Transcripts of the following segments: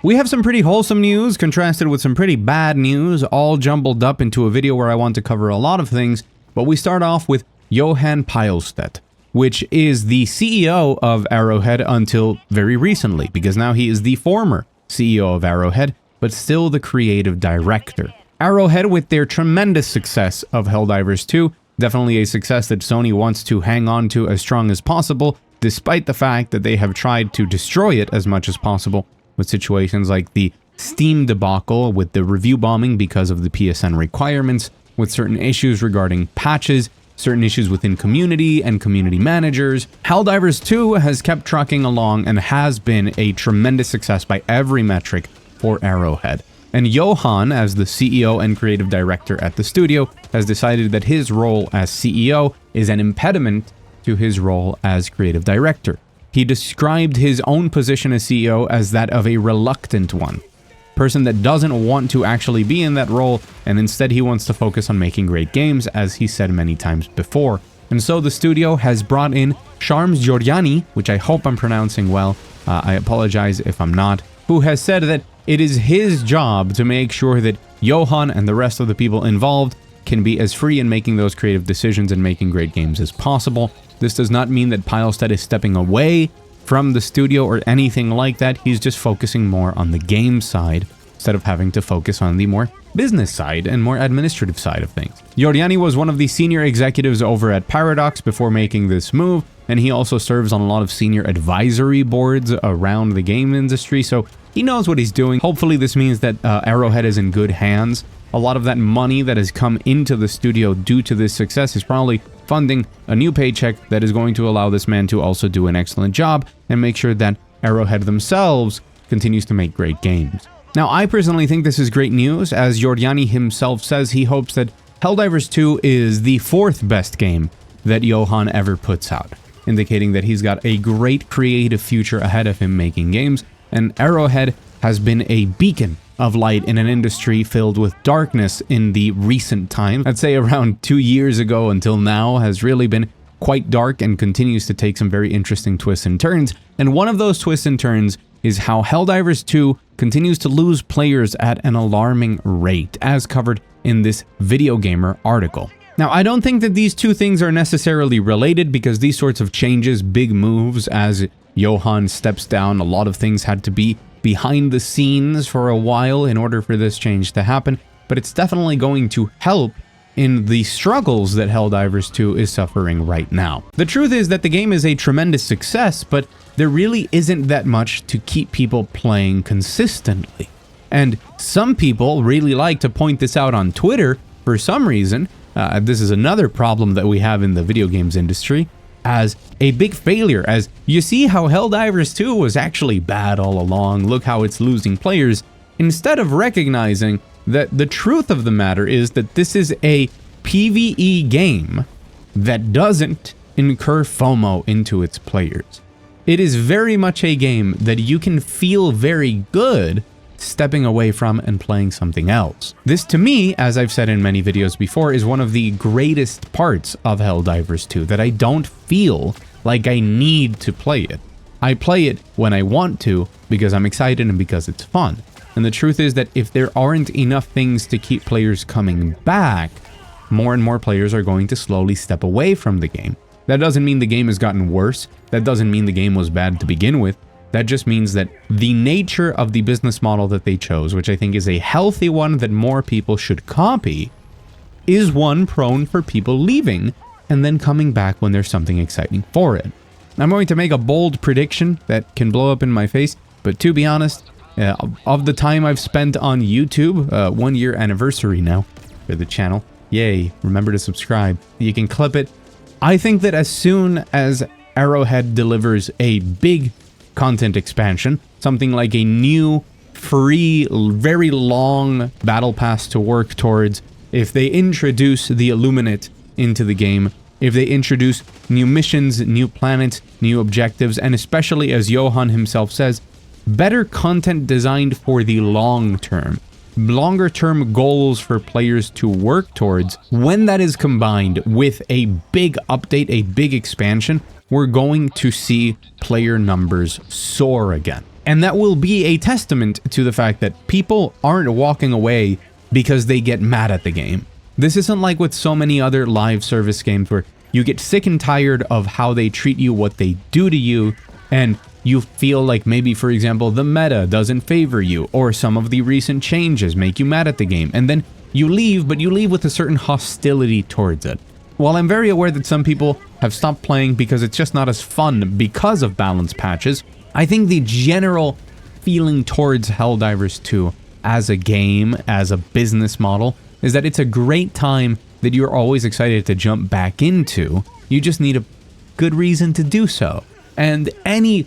We have some pretty wholesome news contrasted with some pretty bad news, all jumbled up into a video where I want to cover a lot of things, but we start off with Johan, which is the CEO of Arrowhead until very recently, because now he is the former CEO of Arrowhead, but still the creative director. Arrowhead, with their tremendous success of Helldivers 2, definitely a success that Sony wants to hang on to as strong as possible, despite the fact that they have tried to destroy it as much as possible with situations like the Steam debacle, with the review bombing because of the PSN requirements, with certain issues regarding patches, certain issues within community and community managers. Helldivers 2 has kept trucking along and has been a tremendous success by every metric for Arrowhead. And Johan, as the CEO and creative director at the studio, has decided that his role as CEO is an impediment to his role as creative director. He described his own position as CEO as that of a reluctant one. Person that doesn't want to actually be in that role, and instead he wants to focus on making great games, as he said many times before. And so the studio has brought in Charms Giordani, which I hope I'm pronouncing well, I apologize if I'm not, who has said that it is his job to make sure that Johan and the rest of the people involved can be as free in making those creative decisions and making great games as possible. This does not mean that Pilestead is stepping away from the studio or anything like that. He's just focusing more on the game side instead of having to focus on the more business side and more administrative side of things. Giordani was one of the senior executives over at Paradox before making this move, and he also serves on a lot of senior advisory boards around the game industry, so he knows what he's doing. Hopefully this means that Arrowhead is in good hands. A lot of that money that has come into the studio due to this success is probably funding a new paycheck that is going to allow this man to also do an excellent job and make sure that Arrowhead themselves continues to make great games. Now, I personally think this is great news, as Giordani himself says he hopes that Helldivers 2 is the 4th best game that Johan ever puts out, indicating that he's got a great creative future ahead of him making games, and Arrowhead has been a beacon of light in an industry filled with darkness in the recent time. I'd say around 2 years ago until now has really been quite dark and continues to take some very interesting twists and turns, and one of those twists and turns is how Helldivers 2 continues to lose players at an alarming rate, as covered in this Video Gamer article. Now, I don't think that these two things are necessarily related, because these sorts of changes, big moves, as Johan steps down, a lot of things had to be behind the scenes for a while in order for this change to happen, but it's definitely going to help in the struggles that Helldivers 2 is suffering right now. The truth is that the game is a tremendous success, but there really isn't that much to keep people playing consistently. And some people really like to point this out on Twitter for some reason. This is another problem that we have in the video games industry, as a big failure, as you see how Helldivers 2 was actually bad all along, look how it's losing players, instead of recognizing that the truth of the matter is that this is a PvE game that doesn't incur FOMO into its players. It is very much a game that you can feel very good stepping away from and playing something else. This, to me, as I've said in many videos before, is one of the greatest parts of Helldivers 2, that I don't feel like I need to play it. I play it when I want to, because I'm excited and because it's fun. And the truth is that if there aren't enough things to keep players coming back, more and more players are going to slowly step away from the game. That doesn't mean the game has gotten worse. That doesn't mean the game was bad to begin with. That just means that the nature of the business model that they chose, which I think is a healthy one that more people should copy, is one prone for people leaving and then coming back when there's something exciting for it. I'm going to make a bold prediction that can blow up in my face, but to be honest, of the time I've spent on YouTube, 1 year anniversary now for the channel, yay, remember to subscribe, you can clip it. I think that as soon as Arrowhead delivers a big content expansion, something like a new, free, very long battle pass to work towards, if they introduce the Illuminate into the game, if they introduce new missions, new planets, new objectives, and especially, as Johan himself says, better content designed for the long term, longer term goals for players to work towards, when that is combined with a big update, a big expansion, we're going to see player numbers soar again. And that will be a testament to the fact that people aren't walking away because they get mad at the game. This isn't like with so many other live service games where you get sick and tired of how they treat you, what they do to you, and you feel like maybe, for example, the meta doesn't favor you, or some of the recent changes make you mad at the game, and then you leave, but you leave with a certain hostility towards it. While I'm very aware that some people have stopped playing because it's just not as fun because of balance patches, I think the general feeling towards Helldivers 2 as a game, as a business model, is that it's a great time that you're always excited to jump back into. You just need a good reason to do so. And any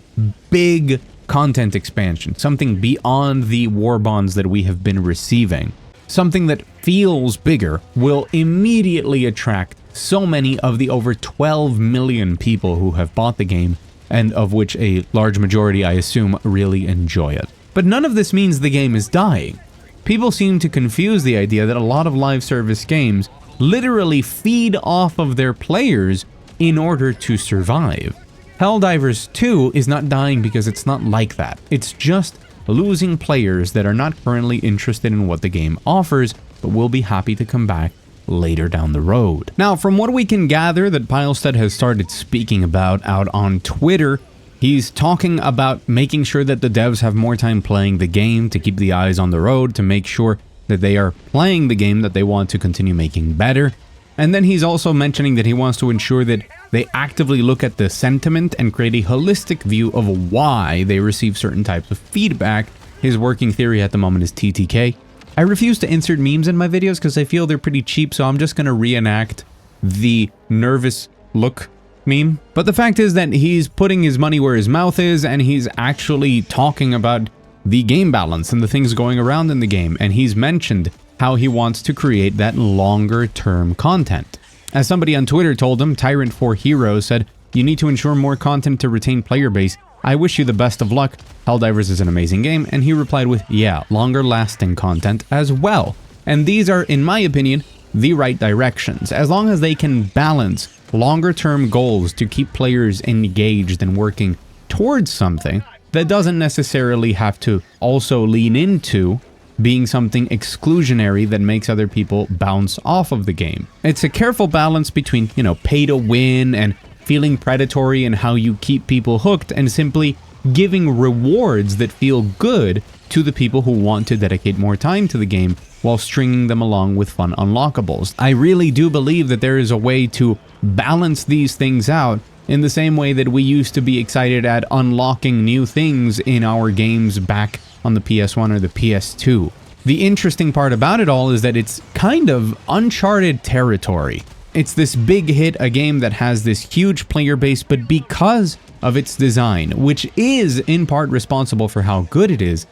big content expansion, something beyond the war bonds that we have been receiving, something that feels bigger, will immediately attract so many of the over 12 million people who have bought the game, and of which a large majority, I assume, really enjoy it. But none of this means the game is dying. People seem to confuse the idea that a lot of live service games literally feed off of their players in order to survive. Helldivers 2 is not dying because it's not like that. It's just losing players that are not currently interested in what the game offers, but will be happy to come back later down the road. Now, from what we can gather that Pilestead has started speaking about out on Twitter, he's talking about making sure that the devs have more time playing the game, to keep the eyes on the road, to make sure that they are playing the game that they want to continue making better. And then he's also mentioning that he wants to ensure that they actively look at the sentiment and create a holistic view of why they receive certain types of feedback. His working theory at the moment is TTK. I refuse to insert memes in my videos because I feel they're pretty cheap, so I'm just going to reenact the nervous look meme. But the fact is that he's putting his money where his mouth is, and he's actually talking about the game balance and the things going around in the game, and he's mentioned how he wants to create that longer term content. As somebody on Twitter told him, Tyrant4Hero said, "You need to ensure more content to retain player base. I wish you the best of luck. Helldivers is an amazing game." And he replied with, "Yeah, longer lasting content as well." And these are, in my opinion, the right directions. As long as they can balance longer term goals to keep players engaged and working towards something that doesn't necessarily have to also lean into being something exclusionary that makes other people bounce off of the game. It's a careful balance between, pay to win and feeling predatory and how you keep people hooked, and simply giving rewards that feel good to the people who want to dedicate more time to the game while stringing them along with fun unlockables. I really do believe that there is a way to balance these things out in the same way that we used to be excited at unlocking new things in our games back on the PS1 or the PS2. The interesting part about it all is that it's kind of uncharted territory. It's this big hit, a game that has this huge player base, but because of its design, which is in part responsible for how good it is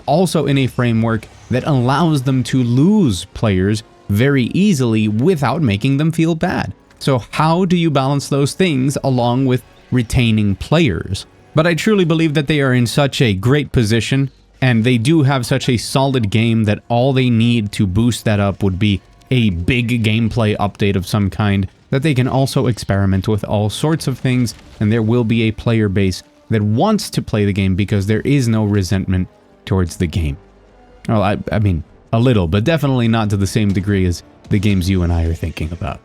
also in a framework that allows them to lose players very easily without making them feel bad. So how do you balance those things along with retaining players? But I truly believe that they are in such a great position, and they do have such a solid game that all they need to boost that up would be a big gameplay update of some kind, that they can also experiment with all sorts of things, and there will be a player base that wants to play the game because there is no resentment towards the game. Well, I mean, a little, but definitely not to the same degree as the games you and I are thinking about.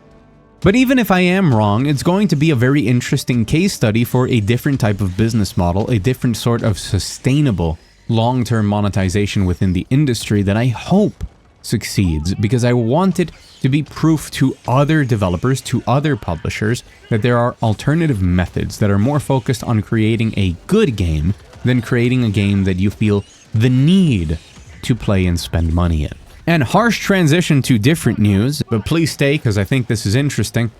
But even if I am wrong, it's going to be a very interesting case study for a different type of business model, a different sort of sustainable long-term monetization within the industry that I hope succeeds, because I want it to be proof to other developers, to other publishers, that there are alternative methods that are more focused on creating a good game than creating a game that you feel the need to play and spend money in. And harsh transition to different news, but please stay because I think this is interesting.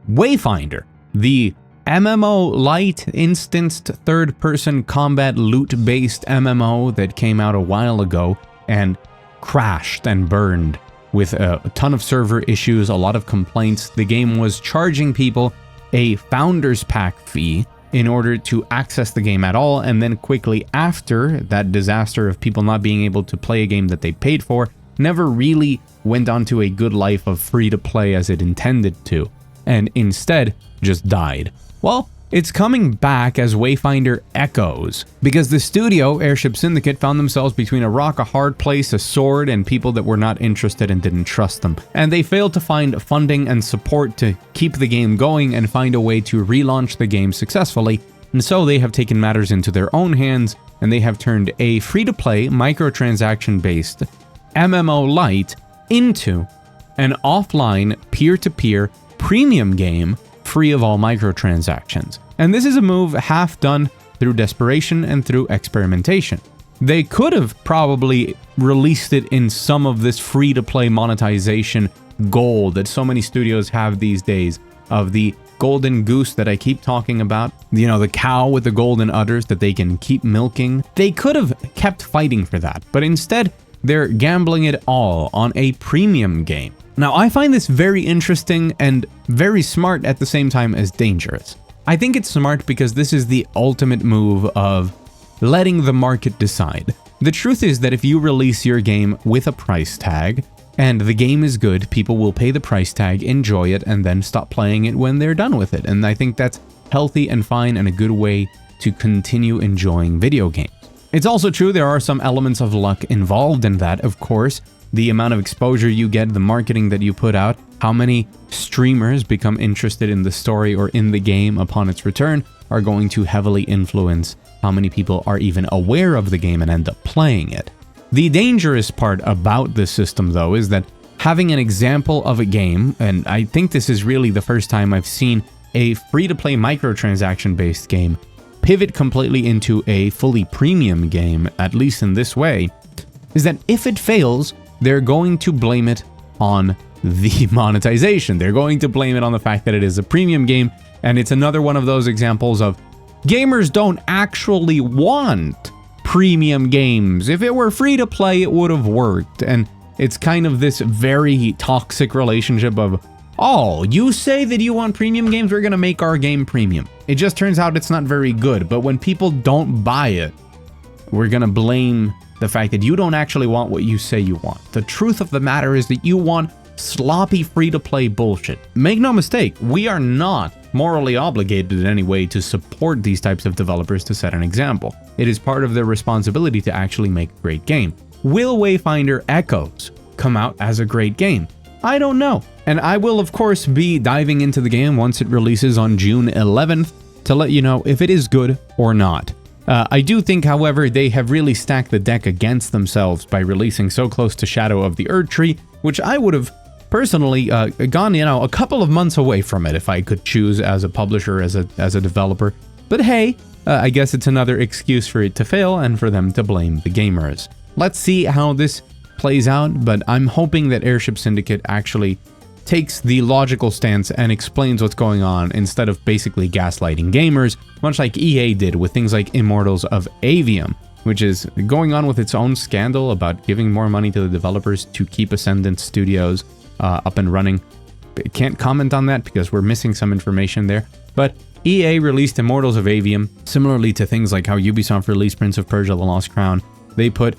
Wayfinder, the MMO light instanced third-person combat loot-based MMO that came out a while ago and crashed and burned with a ton of server issues, a lot of complaints. The game was charging people a founder's pack fee in order to access the game at all, and then quickly after that disaster of people not being able to play a game that they paid for, never really went on to a good life of free-to-play as it intended to, and instead just died. Well, It's coming back as Wayfinder Echoes, because the studio, Airship Syndicate, found themselves between a rock, a hard place, a sword, and people that were not interested and didn't trust them. And they failed to find funding and support to keep the game going and find a way to relaunch the game successfully, and so they have taken matters into their own hands, and they have turned a free-to-play, microtransaction-based MMO Lite into an offline, peer-to-peer premium game free of all microtransactions. And this is a move half done through desperation and through experimentation. They could have probably released it in some of this free-to-play monetization gold that so many studios have these days, of the golden goose that I keep talking about, you know, the cow with the golden udders that they can keep milking. They could have kept fighting for that, but instead they're gambling it all on a premium game. Now, I find this very interesting and very smart at the same time as dangerous. I think it's smart because this is the ultimate move of letting the market decide. The truth is that if you release your game with a price tag, and the game is good, people will pay the price tag, enjoy it, and then stop playing it when they're done with it. And I think that's healthy and fine and a good way to continue enjoying video games. It's also true there are some elements of luck involved in that, of course. The amount of exposure you get, the marketing that you put out, how many streamers become interested in the story or in the game upon its return are going to heavily influence how many people are even aware of the game and end up playing it. The dangerous part about this system, though, is that having an example of a game, and I think this is really the first time I've seen a free-to-play microtransaction-based game pivot completely into a fully premium game, at least in this way, is that if it fails, they're going to blame it on the monetization. They're going to blame it on the fact that it is a premium game, and it's another one of those examples of gamers don't actually want premium games. If it were free to play, it would have worked. And it's kind of this very toxic relationship of, oh, you say that you want premium games, we're gonna make our game premium. It just turns out it's not very good, but when people don't buy it, we're gonna blame the fact that you don't actually want what you say you want. The truth of the matter is that you want sloppy free-to-play bullshit. Make no mistake, we are not morally obligated in any way to support these types of developers to set an example. It is part of their responsibility to actually make a great game. Will Wayfinder Echoes come out as a great game? I don't know. And I will, of course, be diving into the game once it releases on June 11th to let you know if it is good or not. I do think, however, they have really stacked the deck against themselves by releasing so close to Shadow of the Erdtree, which I would have personally gone, a couple of months away from it if I could choose as a publisher, as a developer. But hey, I guess it's another excuse for it to fail and for them to blame the gamers. Let's see how this plays out, but I'm hoping that Airship Syndicate actually takes the logical stance and explains what's going on instead of basically gaslighting gamers, much like EA did with things like Immortals of Avium, which is going on with its own scandal about giving more money to the developers to keep Ascendant Studios up and running. Can't comment on that because we're missing some information there, but EA released Immortals of Avium, similarly to things like how Ubisoft released Prince of Persia: The Lost Crown. They put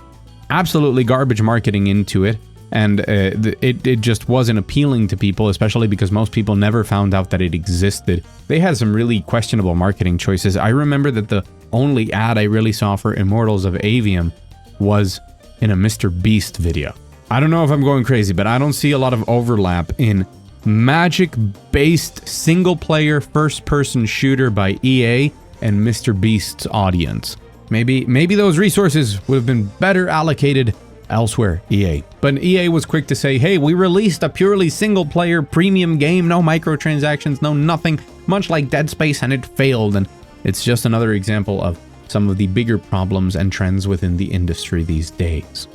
absolutely garbage marketing into it, and it just wasn't appealing to people, especially because most people never found out that it existed. They had some really questionable marketing choices. I remember that the only ad I really saw for Immortals of Avium was in a Mr. Beast video. I don't know if I'm going crazy, but I don't see a lot of overlap in magic-based single-player first-person shooter by EA and Mr. Beast's audience. Maybe those resources would have been better allocated elsewhere, EA. But EA was quick to say, hey, we released a purely single-player premium game, no microtransactions, no nothing, much like Dead Space, and it failed. And it's just another example of some of the bigger problems and trends within the industry these days.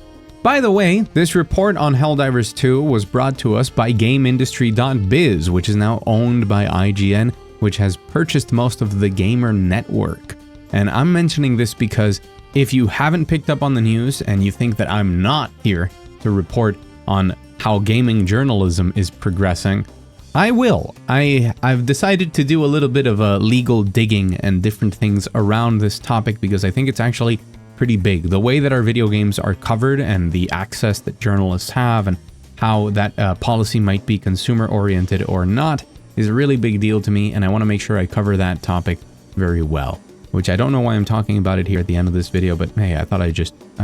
By the way, this report on Helldivers 2 was brought to us by GameIndustry.biz, which is now owned by IGN, which has purchased most of the Gamer Network. And I'm mentioning this because if you haven't picked up on the news and you think that I'm not here to report on how gaming journalism is progressing, I will. I've decided to do a little bit of legal digging and different things around this topic because I think it's actually pretty big. The way that our video games are covered and the access that journalists have and how that policy might be consumer-oriented or not is a really big deal to me, and I want to make sure I cover that topic very well. Which I don't know why I'm talking about it here at the end of this video, but hey, I thought I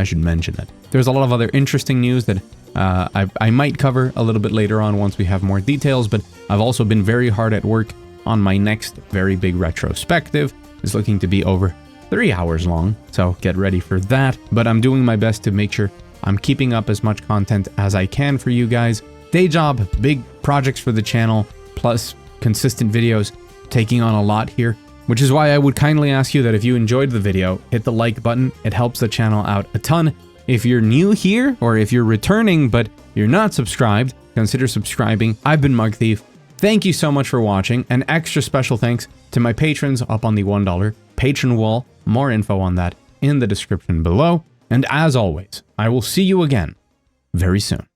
should mention it. There's a lot of other interesting news that I might cover a little bit later on once we have more details, but I've also been very hard at work on my next very big retrospective. It's looking to be over 3 hours long, so get ready for that. But I'm doing my best to make sure I'm keeping up as much content as I can for you guys. Day job, big projects for the channel, plus consistent videos, taking on a lot here. Which is why I would kindly ask you that if you enjoyed the video, hit the like button. It helps the channel out a ton. If you're new here, or if you're returning but you're not subscribed, consider subscribing. I've been Mugthief. Thank you so much for watching. An extra special thanks to my patrons up on the $1 patron wall. More info on that in the description below. And as always, I will see you again very soon.